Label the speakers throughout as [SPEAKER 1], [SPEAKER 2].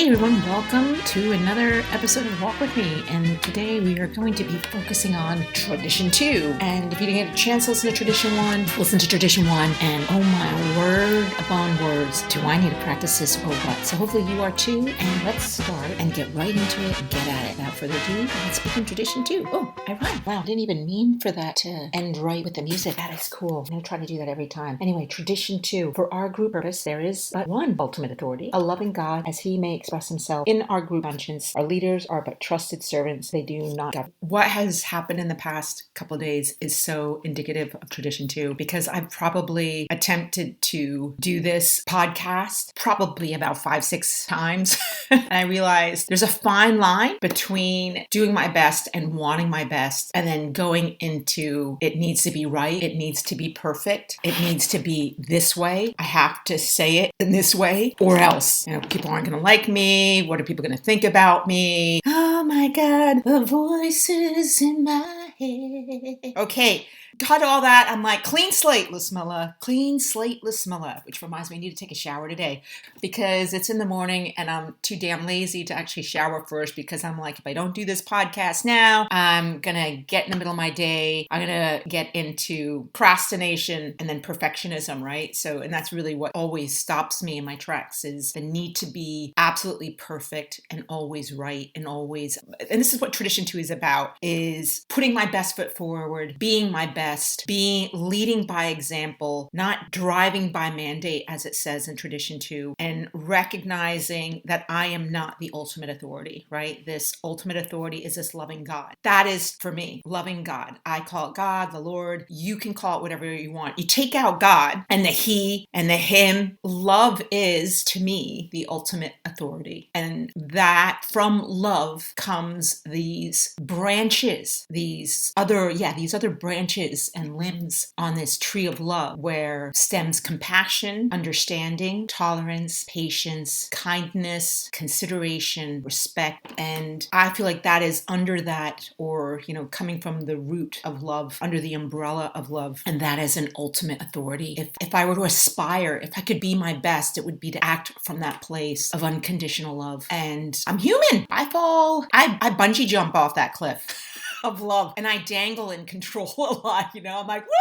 [SPEAKER 1] Hey everyone, welcome to another episode of Walk With Me, and today we are going to be focusing on Tradition 2. And if you didn't get a chance to listen to Tradition 1, listen to Tradition 1, and oh my word upon words, do I need to practice this or what? So hopefully you are too, and let's start and get right into it and get at it. Without further ado, let's begin Tradition 2. Oh, I rhymed. Wow, didn't even mean for that to end right with the music. That is cool. I'm going to try to do that every time. Anyway, Tradition 2. For our group purpose, there is but one ultimate authority, a loving God, as he may express himself in our group conscience. Our leaders are but trusted servants. They do not govern. What has happened in the past couple days is so indicative of Tradition 2, because I've probably attempted to do this podcast probably about 5-6 times. And I realized there's a fine line between doing my best and wanting my best, and then going into it needs to be right, it needs to be perfect, it needs to be this way, I have to say it in this way, or else, people aren't going to like me. What are people going to think about me? Oh my God, the voices in my head. Okay, cut all that. I'm like, clean slate, Lismilla. Clean slate, Lismilla. Which reminds me, I need to take a shower today because it's in the morning and I'm too damn lazy to actually shower first, because I'm like, if I don't do this podcast now, I'm going to get in the middle of my day. I'm going to get into procrastination and then perfectionism, right? So, and that's really what always stops me in my tracks, is the need to be absolutely perfect and always right and always, and this is what Tradition 2 is about, is putting my best foot forward, being my best, leading by example, not driving by mandate, as it says in Tradition 2, and recognizing that I am not the ultimate authority, right? This ultimate authority is this loving God. That is, for me, loving God. I call it God, the Lord. You can call it whatever you want. You take out God and the he and the him. Love is, to me, the ultimate authority. And that from love comes these branches, these other branches and limbs on this tree of love, where stems compassion, understanding, tolerance, patience, kindness, consideration, respect. And I feel like that is under that, or, coming from the root of love, under the umbrella of love. And that is an ultimate authority. If I were to aspire, if I could be my best, it would be to act from that place of unconditional love. And I'm human. I fall. I bungee jump off that cliff of love, and I dangle in control a lot. I'm like, woo!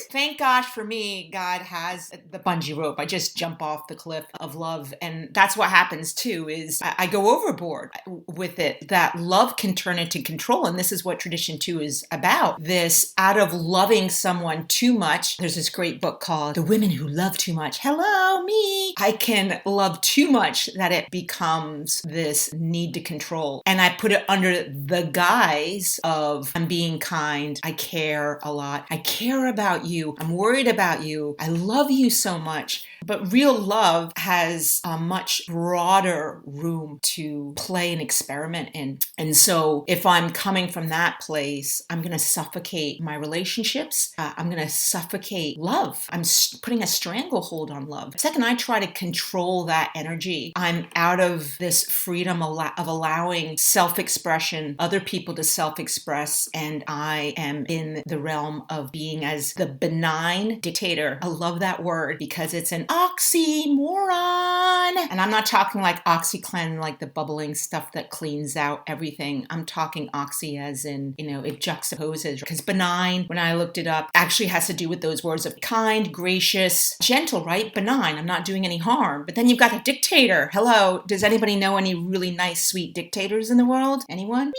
[SPEAKER 1] Thank gosh for me, God has the bungee rope. I just jump off the cliff of love. And that's what happens too, is I go overboard with it. That love can turn into control. And this is what Tradition 2 is about. This, out of loving someone too much, there's this great book called The Women Who Love Too Much. Hello, me. I can love too much that it becomes this need to control. And I put it under the guise of, I'm being kind. I care a lot. I care about you. I'm worried about you. I love you so much. But real love has a much broader room to play and experiment in. And so if I'm coming from that place, I'm going to suffocate my relationships. I'm going to suffocate love. I'm putting a stranglehold on love. The second I try to control that energy, I'm out of this freedom of allowing self-expression, other people to self-express, and I am in the realm of being as the benign dictator. I love that word because it's an oxymoron. And I'm not talking like OxyClean, like the bubbling stuff that cleans out everything. I'm talking oxy as in, it juxtaposes. Because benign, when I looked it up, actually has to do with those words of kind, gracious, gentle, right? Benign. I'm not doing any harm. But then you've got a dictator. Hello. Does anybody know any really nice, sweet dictators in the world? Anyone?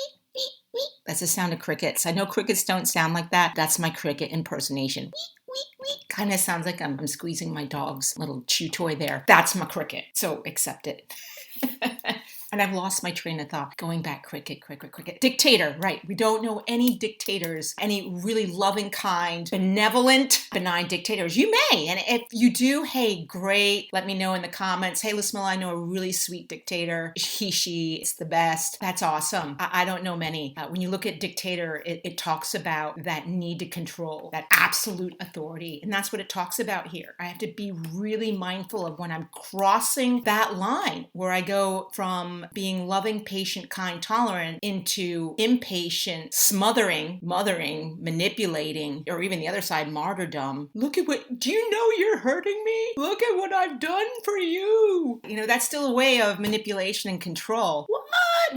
[SPEAKER 1] That's the sound of crickets. I know crickets don't sound like that. That's my cricket impersonation. Kind of sounds like I'm squeezing my dog's little chew toy there. That's my cricket. So accept it. And I've lost my train of thought. Going back, cricket. Dictator, right. We don't know any dictators, any really loving, kind, benevolent, benign dictators. You may. And if you do, hey, great. Let me know in the comments. Hey, Lismilla, I know a really sweet dictator. He, she, it's the best. That's awesome. I don't know many. When you look at dictator, it talks about that need to control, that absolute authority. And that's what it talks about here. I have to be really mindful of when I'm crossing that line where I go from from being loving, patient, kind, tolerant into impatient, smothering, mothering, manipulating, or even the other side, martyrdom. Look at what, do you know you're hurting me? Look at what I've done for you. That's still a way of manipulation and control. What?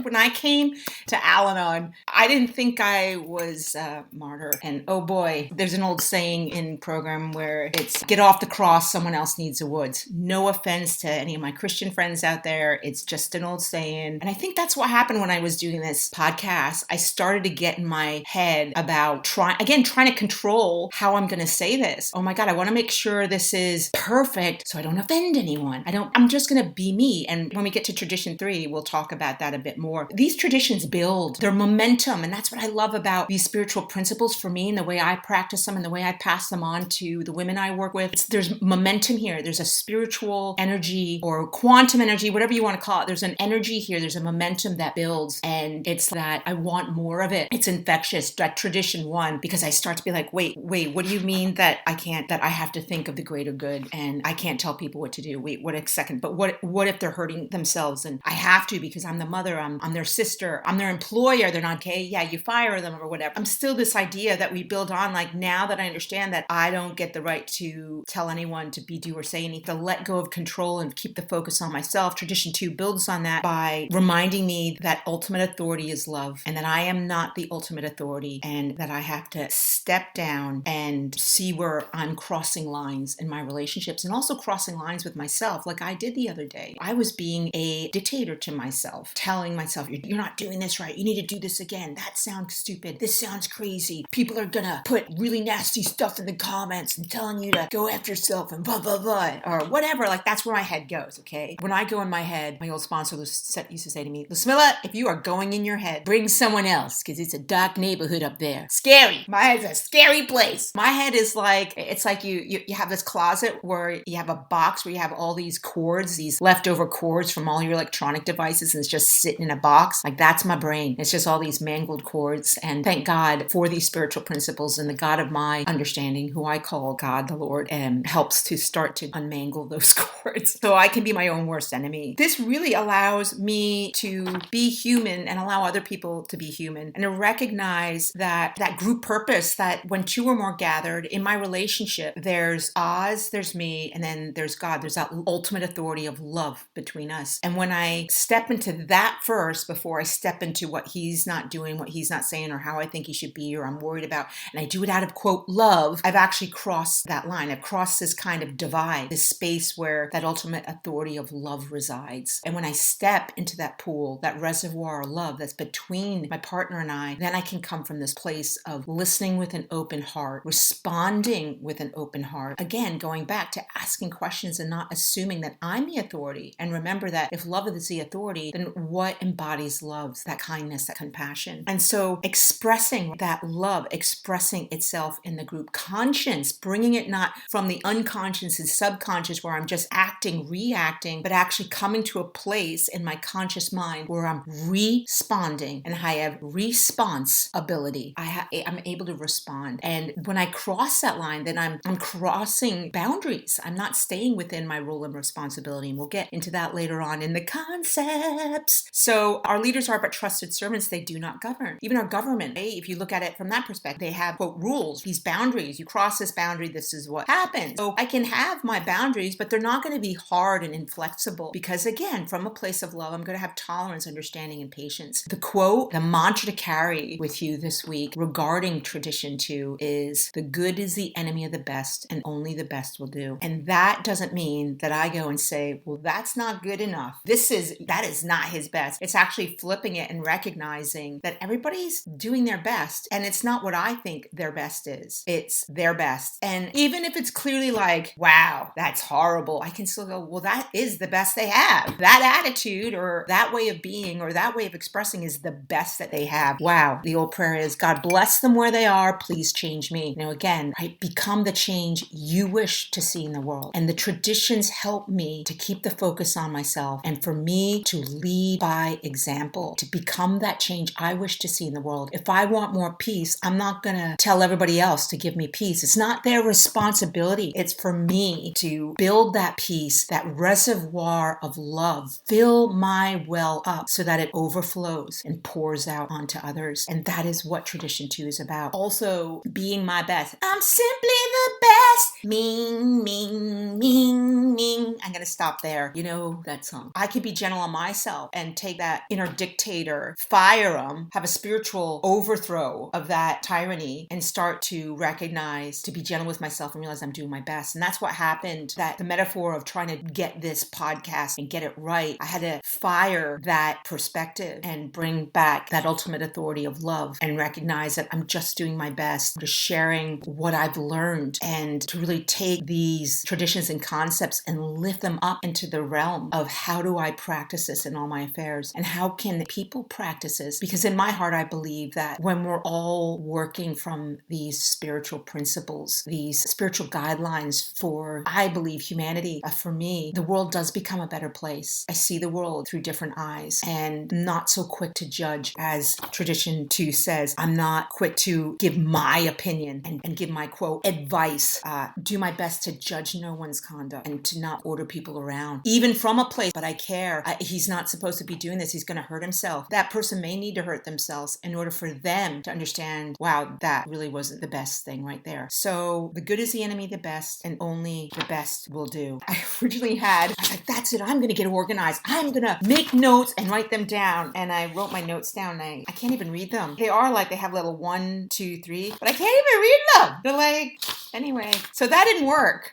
[SPEAKER 1] When I came to Al-Anon, I didn't think I was a martyr. And oh boy, there's an old saying in program where it's get off the cross, someone else needs the woods. No offense to any of my Christian friends out there. It's just an old saying. And I think that's what happened when I was doing this podcast. I started to get in my head about trying to control how I'm going to say this. Oh my God, I want to make sure this is perfect so I don't offend anyone. I'm just going to be me. And when we get to tradition 3, we'll talk about that a bit more. These traditions build their momentum. And that's what I love about these spiritual principles for me and the way I practice them and the way I pass them on to the women I work with. There's momentum here. There's a spiritual energy or quantum energy, whatever you want to call it. There's an energy here. There's a momentum that builds. And it's that I want more of it. It's infectious, that tradition 1, because I start to be like, wait, what do you mean that I have to think of the greater good and I can't tell people what to do? Wait, what a second. But what if they're hurting themselves? And I have to because I'm the mother, I'm their sister, I'm their employer. They're not, okay, yeah, you fire them or whatever. I'm still this idea that we build on, like now that I understand that I don't get the right to tell anyone to be, do, or say anything, to let go of control and keep the focus on myself. Tradition 2 builds on that by reminding me that ultimate authority is love and that I am not the ultimate authority and that I have to step down and see where I'm crossing lines in my relationships and also crossing lines with myself like I did the other day. I was being a dictator to myself, telling myself, you're not doing this right. You need to do this again. That sounds stupid. This sounds crazy. People are gonna put really nasty stuff in the comments and telling you to go after yourself and blah, blah, blah, or whatever. Like that's where my head goes, okay? When I go in my head, my old sponsor used to say to me, Lusmilla, if you are going in your head, bring someone else because it's a dark neighborhood up there. Scary. My head's a scary place. My head is like, it's like you have this closet where you have a box where you have all these cords, these leftover cords from all your electronic devices and it's just sitting in a box. Like that's my brain. It's just all these mangled cords. And thank God for these spiritual principles and the God of my understanding, who I call God the Lord, helps to start to unmangle those cords so I can be my own worst enemy. This really allows me to be human and allow other people to be human and to recognize that group purpose, that when 2 or more gathered in my relationship, there's Oz, there's me, and then there's God. There's that ultimate authority of love between us. And when I step into that first before I step into what he's not doing, what he's not saying, or how I think he should be, or I'm worried about, and I do it out of, quote, love, I've actually crossed that line. I've crossed this kind of divide, this space where that ultimate authority of love resides. And when I step into that pool, that reservoir of love that's between my partner and I, then I can come from this place of listening with an open heart, responding with an open heart. Again, going back to asking questions and not assuming that I'm the authority. And remember that if love is the authority, then what embodies love? That kindness, that compassion. And so expressing that love, expressing itself in the group conscience, bringing it not from the unconscious and subconscious where I'm just acting, reacting, but actually coming to a place in my conscious mind where I'm responding and I have response ability. I'm able to respond. And when I cross that line, then I'm crossing boundaries. I'm not staying within my role and responsibility. And we'll get into that later on in the concepts. So our leaders are but trusted servants. They do not govern. Even our government, if you look at it from that perspective, they have, quote, rules, these boundaries. You cross this boundary, this is what happens. So I can have my boundaries, but they're not going to be hard and inflexible because, again, from a place of love, I'm going to have tolerance, understanding, and patience. The quote, the mantra to carry with you this week regarding tradition 2 is, the good is the enemy of the best, and only the best will do. And that doesn't mean that I go and say, well, that's not good enough. That is not his best. It's actually flipping it and recognizing that everybody's doing their best. And it's not what I think their best is. It's their best. And even if it's clearly like, wow, that's horrible, I can still go, well, that is the best they have. That attitude or that way of being or that way of expressing is the best that they have. Wow. The old prayer is, God bless them where they are. Please change me. Again, I become the change you wish to see in the world. And the traditions help me to keep the focus on myself and for me to lead by my example to become that change I wish to see in the world. If I want more peace, I'm not going to tell everybody else to give me peace. It's not their responsibility. It's for me to build that peace, that reservoir of love, fill my well up so that it overflows and pours out onto others. And that is what Tradition 2 is about. Also, being my best. I'm simply the best. Ming, ming, ming, ming. I'm going to stop there. You know that song. I could be gentle on myself and take that inner dictator, fire them, have a spiritual overthrow of that tyranny, and start to recognize, to be gentle with myself and realize I'm doing my best. And that's what happened. That the metaphor of trying to get this podcast and get it right, I had to fire that perspective and bring back that ultimate authority of love and recognize that I'm just doing my best, just sharing what I've learned, and to really take these traditions and concepts and lift them up into the realm of how do I practice this in all my affairs, and how can people practice this? Because in my heart, I believe that when we're all working from these spiritual principles, these spiritual guidelines for, I believe, humanity, for me, the world does become a better place. I see the world through different eyes and not so quick to judge. As Tradition 2 says, I'm not quick to give my opinion and give my quote advice. Do my best to judge no one's conduct and to not order people around, even from a place, but I care. He's not supposed to be doing this. He's going to hurt himself. That person may need to hurt themselves in order for them to understand, wow, that really wasn't the best thing right there. So the good is the enemy of the best, and only the best will do. I originally I was like, that's it. I'm going to get organized. I'm going to make notes and write them down. And I wrote my notes down. I can't even read them. They have little 1, 2, 3, but I can't even read them. They're like, anyway, so that didn't work.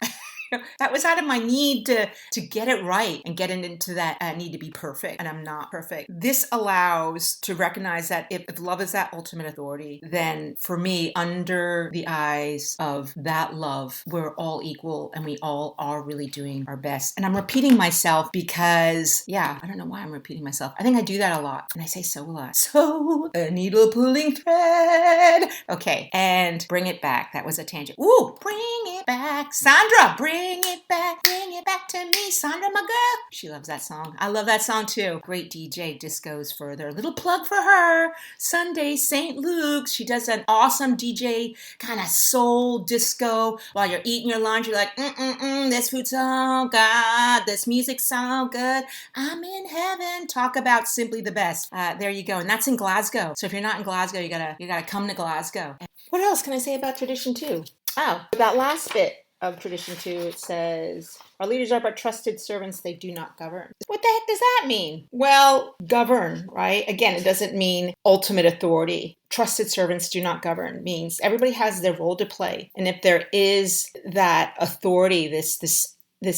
[SPEAKER 1] That was out of my need to get it right and get into that need to be perfect, and I'm not perfect. This allows to recognize that if love is that ultimate authority, then for me, under the eyes of that love, we're all equal and we all are really doing our best. And I'm repeating myself because, I don't know why I'm repeating myself. I think I do that a lot, and I say so a lot. So, a needle pulling thread. Okay, and bring it back. That was a tangent. Ooh, bring it back. Sandra, bring it back to me, Sandra, my girl. She loves that song. I love that song too. Great DJ, Disco's Further. Little plug for her. Sunday, St. Luke's. She does an awesome DJ kind of soul disco while you're eating your lunch. You're like, this food's so good. This music's so good. I'm in heaven. Talk about simply the best. There you go. And that's in Glasgow. So if you're not in Glasgow, you gotta come to Glasgow. What else can I say about Tradition 2? Oh, that last bit of Tradition 2, it says, our leaders are but trusted servants, they do not govern. What the heck does that mean? Well, govern, right? Again, it doesn't mean ultimate authority. Trusted servants do not govern means everybody has their role to play. And if there is that authority, this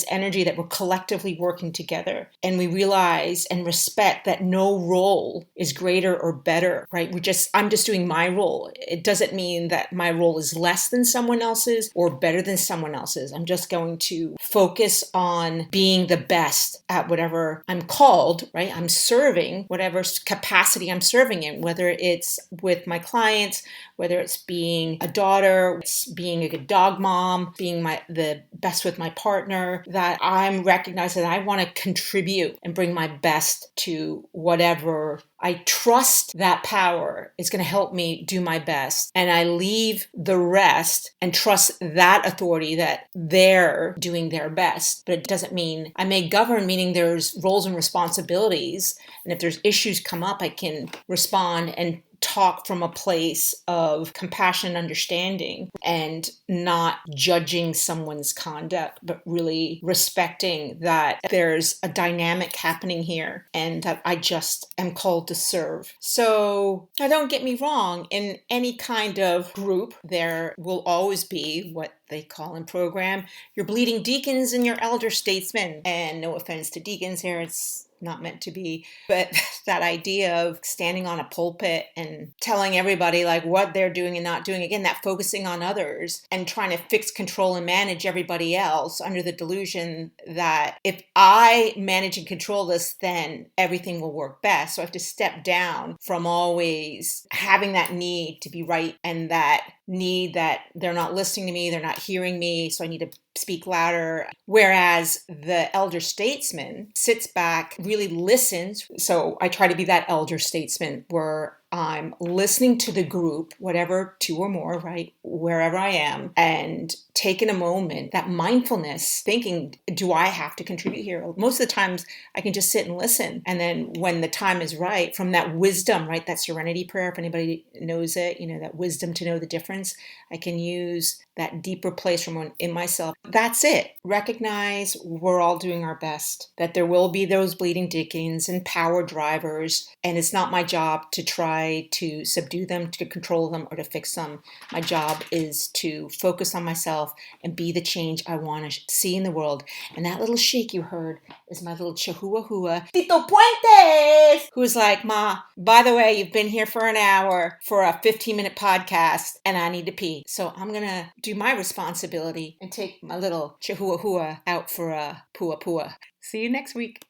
[SPEAKER 1] energy that we're collectively working together, and we realize and respect that no role is greater or better, right? I'm just doing my role. It doesn't mean that my role is less than someone else's or better than someone else's. I'm just going to focus on being the best at whatever I'm called, right? I'm serving whatever capacity I'm serving in, whether it's with my clients, whether it's being a daughter, it's being a good dog mom, being the best with my partner, that I'm recognizing that I want to contribute and bring my best to whatever. I trust that power is going to help me do my best, and I leave the rest and trust that authority that they're doing their best. But it doesn't mean I may govern, meaning there's roles and responsibilities, and if there's issues come up, I can respond and talk from a place of compassion and understanding, and not judging someone's conduct, but really respecting that there's a dynamic happening here and that I just am called to serve. So now don't get me wrong, in any kind of group, there will always be what they call in program your bleeding deacons and your elder statesmen. And no offense to deacons here, it's not meant to be, but that idea of standing on a pulpit and telling everybody like what they're doing and not doing, again, that focusing on others and trying to fix, control, and manage everybody else under the delusion that if I manage and control this, then everything will work best. So I have to step down from always having that need to be right and that need that they're not listening to me, they're not hearing me, so I need to speak louder. Whereas the elder statesman sits back, really listens. So I try to be that elder statesman where I'm listening to the group, whatever, 2 or more, right? Wherever I am, and taking a moment, that mindfulness, thinking, do I have to contribute here? Most of the times I can just sit and listen. And then when the time is right, from that wisdom, right? That serenity prayer, if anybody knows it, that wisdom to know the difference, I can use that deeper place from in myself. That's it. Recognize we're all doing our best, that there will be those bleeding deacons and power drivers, and it's not my job to try to subdue them, to control them, or to fix them. My job is to focus on myself and be the change I want to see in the world. And that little shake you heard is my little chihuahua, Tito Puentes, who's like, Ma, by the way, you've been here for an hour for a 15-minute podcast, and I need to pee. So I'm going to do my responsibility and take my little chihuahua out for a pua. See you next week.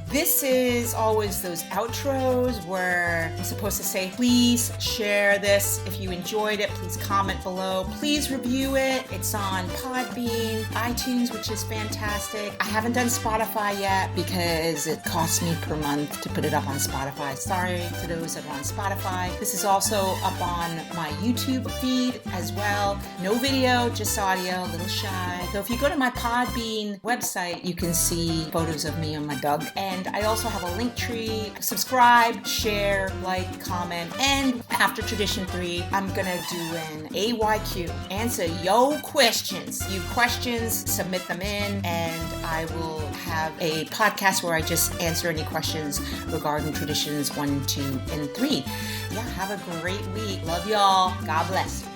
[SPEAKER 1] This is always those outros where I'm supposed to say, please share this. If you enjoyed it, please comment below. Please review it. It's on Podbean, iTunes, which is fantastic. I haven't done Spotify yet because it costs me per month to put it up on Spotify. Sorry to those that are on Spotify. This is also up on my YouTube feed as well. No video, just audio, a little shy. So if you go to my Podbean website, you can see photos of me and my dog. And I also have a link tree. Subscribe, share, like, comment. And after Tradition 3, I'm going to do an AYQ. Answer your questions. You have questions, submit them in, and I will have a podcast where I just answer any questions regarding Traditions 1, 2, and 3. Yeah, have a great week. Love y'all. God bless.